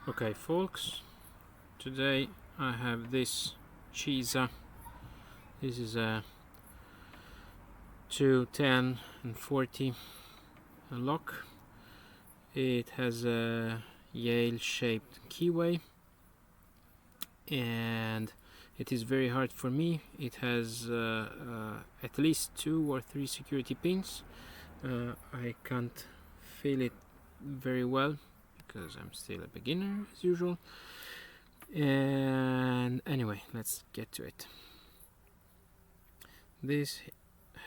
Okay folks, today I have this CISA. This is a 210 and 40 lock. It has a Yale shaped keyway and it is very hard for me. It has at least 2 or 3 security pins. I can't feel it very well because I'm still a beginner as usual. And anyway, let's get to it. This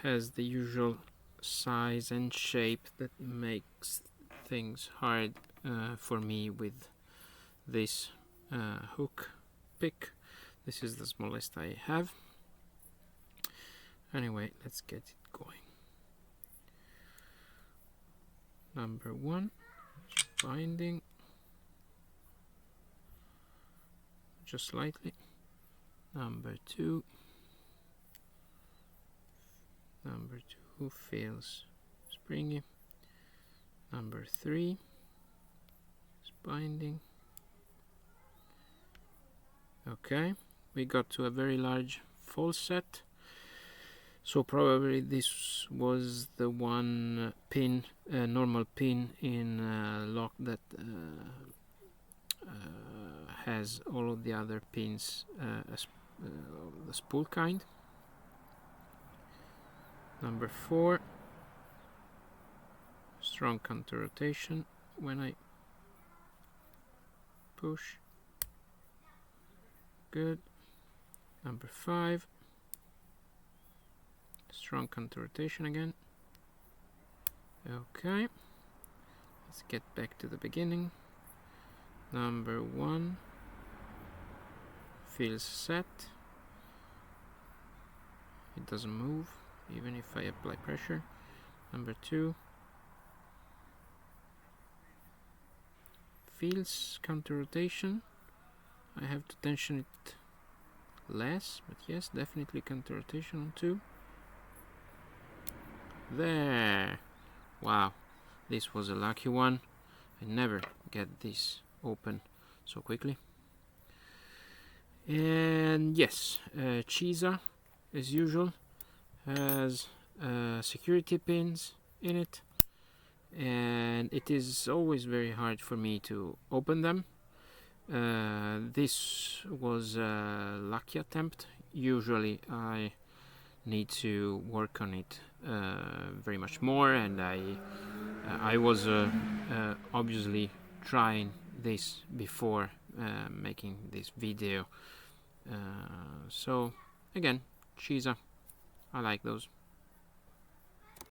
has the usual size and shape that makes things hard for me with this hook pick. This is the smallest I have. Anyway, let's get it going. Number 1, binding just slightly. Number 2 feels springy. Number 3 is binding. Okay, we got to a very large full set, so probably this was the one pin, normal pin in lock that has all of the other pins, the spool kind. Number 4, strong counter rotation when I push. Good. Number 5, strong counter rotation again. Okay, let's get back to the beginning. Number 1 feels set. It doesn't move even if I apply pressure. Number 2 feels counter rotation. I have to tension it less, but yes, definitely counter rotation on 2. There! Wow, this was a lucky one. I never get this open so quickly. And yes, CISA, as usual, has security pins in it, and it is always very hard for me to open them. This was a lucky attempt. Usually I need to work on it very much more, and I was obviously trying this before making this video. So again, CISA, I like those.